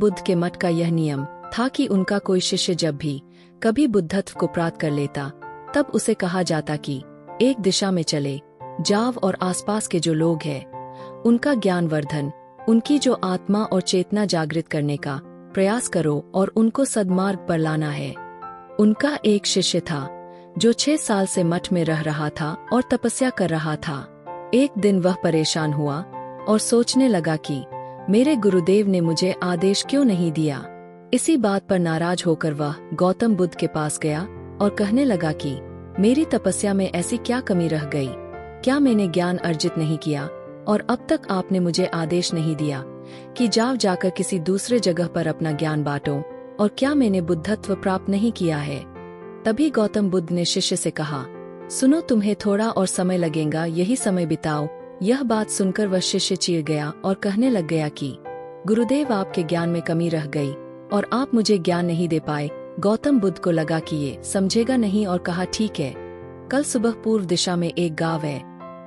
बुद्ध के मठ का यह नियम था कि उनका कोई शिष्य जब भी कभी बुद्धत्व को प्राप्त कर लेता तब उसे कहा जाता कि एक दिशा में चले जाओ और आसपास के जो लोग हैं उनका ज्ञानवर्धन, उनकी जो आत्मा और चेतना जागृत करने का प्रयास करो और उनको सद्मार्ग पर लाना है। उनका एक शिष्य था जो 6 साल से मठ में रह रहा था और तपस्या कर रहा था। एक दिन वह परेशान हुआ और सोचने लगा कि मेरे गुरुदेव ने मुझे आदेश क्यों नहीं दिया। इसी बात पर नाराज होकर वह गौतम बुद्ध के पास गया और कहने लगा कि मेरी तपस्या में ऐसी क्या कमी रह गई, क्या मैंने ज्ञान अर्जित नहीं किया और अब तक आपने मुझे आदेश नहीं दिया कि जाओ जाकर किसी दूसरे जगह पर अपना ज्ञान बांटो, और क्या मैंने बुद्धत्व प्राप्त नहीं किया है। तभी गौतम बुद्ध ने शिष्य से कहा, सुनो, तुम्हें थोड़ा और समय लगेगा, यही समय बिताओ। यह बात सुनकर वह शिष्य चिढ़ गया और कहने लग गया कि गुरुदेव, आपके ज्ञान में कमी रह गई और आप मुझे ज्ञान नहीं दे पाए। गौतम बुद्ध को लगा कि ये समझेगा नहीं और कहा, ठीक है, कल सुबह पूर्व दिशा में एक गांव है,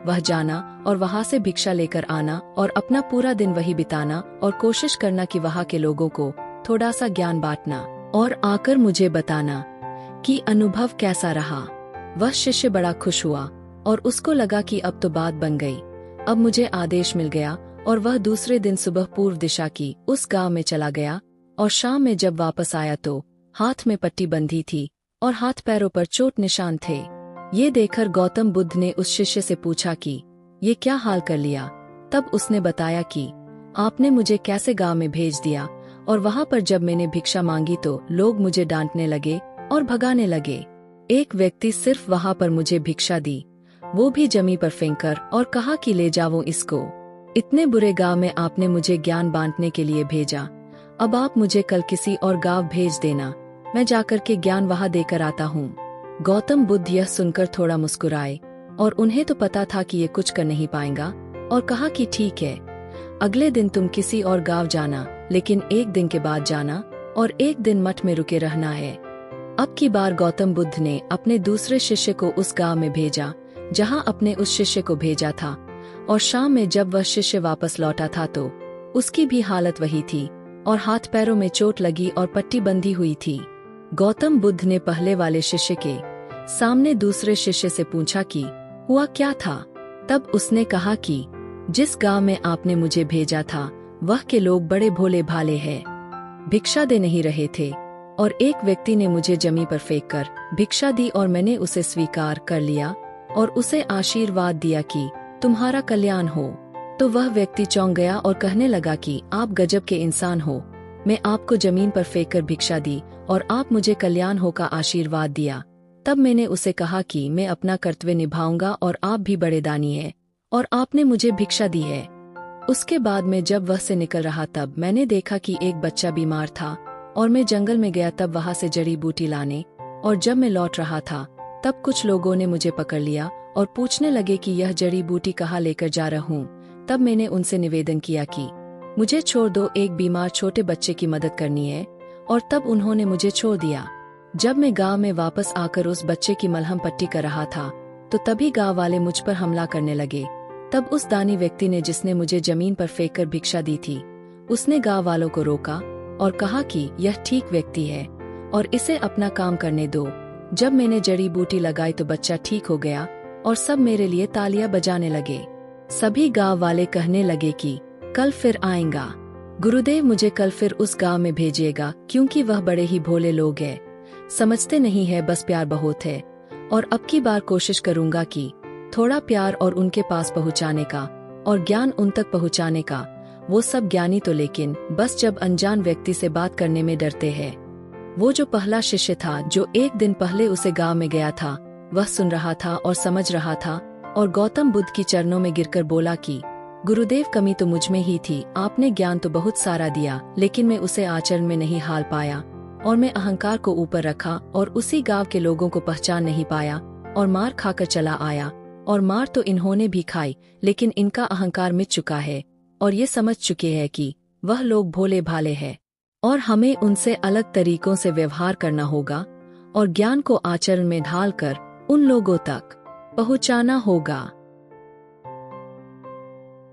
वह जाना और वहां से भिक्षा लेकर आना और अपना पूरा दिन वही बिताना और कोशिश करना कि वहां के लोगों को थोड़ा सा ज्ञान बांटना और आकर मुझे बताना कि अनुभव कैसा रहा। वह शिष्य बड़ा खुश हुआ और उसको लगा कि अब तो बात बन गई, अब मुझे आदेश मिल गया। और वह दूसरे दिन सुबह पूर्व दिशा की उस गांव में चला गया और शाम में जब वापस आया तो हाथ में पट्टी बंधी थी और हाथ पैरों पर चोट निशान थे। ये देखकर गौतम बुद्ध ने उस शिष्य से पूछा कि ये क्या हाल कर लिया। तब उसने बताया कि आपने मुझे कैसे गांव में भेज दिया और वहां पर जब मैंने भिक्षा मांगी तो लोग मुझे डांटने लगे और भगाने लगे। एक व्यक्ति सिर्फ वहां पर मुझे भिक्षा दी, वो भी जमी पर फेंककर, और कहा कि ले जाओ इसको। इतने बुरे गांव में आपने मुझे ज्ञान बांटने के लिए भेजा, अब आप मुझे कल किसी और गांव भेज देना, मैं जाकर के ज्ञान वहां देकर आता हूँ। गौतम बुद्ध यह सुनकर थोड़ा मुस्कुराए और उन्हें तो पता था कि ये कुछ कर नहीं पाएगा, और कहा कि ठीक है, अगले दिन तुम किसी और गांव जाना, लेकिन एक दिन के बाद जाना और एक दिन मठ में रुके रहना है। अब की बार गौतम बुद्ध ने अपने दूसरे शिष्य को उस गांव में भेजा जहां अपने उस शिष्य को भेजा था, और शाम में जब वह शिष्य वापस लौटा था तो उसकी भी हालत वही थी और हाथ पैरों में चोट लगी और पट्टी बंधी हुई थी। गौतम बुद्ध ने पहले वाले शिष्य के सामने दूसरे शिष्य से पूछा कि हुआ क्या था। तब उसने कहा कि जिस गांव में आपने मुझे भेजा था वह के लोग बड़े भोले भाले हैं, भिक्षा दे नहीं रहे थे, और एक व्यक्ति ने मुझे जमी पर फेंककर भिक्षा दी और मैंने उसे स्वीकार कर लिया और उसे आशीर्वाद दिया कि तुम्हारा कल्याण हो। तो वह व्यक्ति चौंक गया और कहने लगा कि आप गजब के इंसान हो, मैं आपको जमीन पर फेंककर भिक्षा दी और आप मुझे कल्याण हो का आशीर्वाद दिया। तब मैंने उसे कहा कि मैं अपना कर्तव्य निभाऊंगा और आप भी बड़े दानी हैं और आपने मुझे भिक्षा दी है। उसके बाद में जब वह से निकल रहा तब मैंने देखा कि एक बच्चा बीमार था और मैं जंगल में गया तब वहां से जड़ी बूटी लाने, और जब मैं लौट रहा था तब कुछ लोगों ने मुझे पकड़ लिया और पूछने लगे कि यह जड़ी बूटी कहाँ लेकर जा रहा हूँ। तब मैंने उनसे निवेदन किया कि मुझे छोड़ दो, एक बीमार छोटे बच्चे की मदद करनी है, और तब उन्होंने मुझे छोड़ दिया। जब मैं गांव में वापस आकर उस बच्चे की मलहम पट्टी कर रहा था तो तभी गांव वाले मुझ पर हमला करने लगे। तब उस दानी व्यक्ति ने जिसने मुझे जमीन पर फेंककर भिक्षा दी थी, उसने गांव वालों को रोका और कहा कि यह ठीक व्यक्ति है और इसे अपना काम करने दो। जब मैंने जड़ी बूटी लगाई तो बच्चा ठीक हो गया और सब मेरे लिए तालियां बजाने लगे। सभी गांव वाले कहने लगे कि कल फिर आएगा, गुरुदेव मुझे कल फिर उस गांव में भेजिएगा, क्योंकि वह बड़े ही भोले लोग हैं, समझते नहीं है, बस प्यार बहुत है। और अब की बार कोशिश करूंगा कि थोड़ा प्यार और उनके पास पहुंचाने का और ज्ञान उन तक पहुंचाने का। वो सब ज्ञानी तो, लेकिन बस जब अनजान व्यक्ति से बात करने में डरते हैं। वो जो पहला शिष्य था जो एक दिन पहले उसे गांव में गया था, वह सुन रहा था और समझ रहा था और गौतम बुद्ध की चरणों में गिरकर बोला कि गुरुदेव, कमी तो मुझ में ही थी, आपने ज्ञान तो बहुत सारा दिया लेकिन मैं उसे आचरण में नहीं हाल पाया, और मैं अहंकार को ऊपर रखा और उसी गांव के लोगों को पहचान नहीं पाया और मार खाकर चला आया। और मार तो इन्होंने भी खाई, लेकिन इनका अहंकार मिट चुका है और ये समझ चुके हैं कि वह लोग भोले भाले हैं और हमें उनसे अलग तरीकों से व्यवहार करना होगा और ज्ञान को आचरण में ढालकर उन लोगों तक पहुंचाना होगा।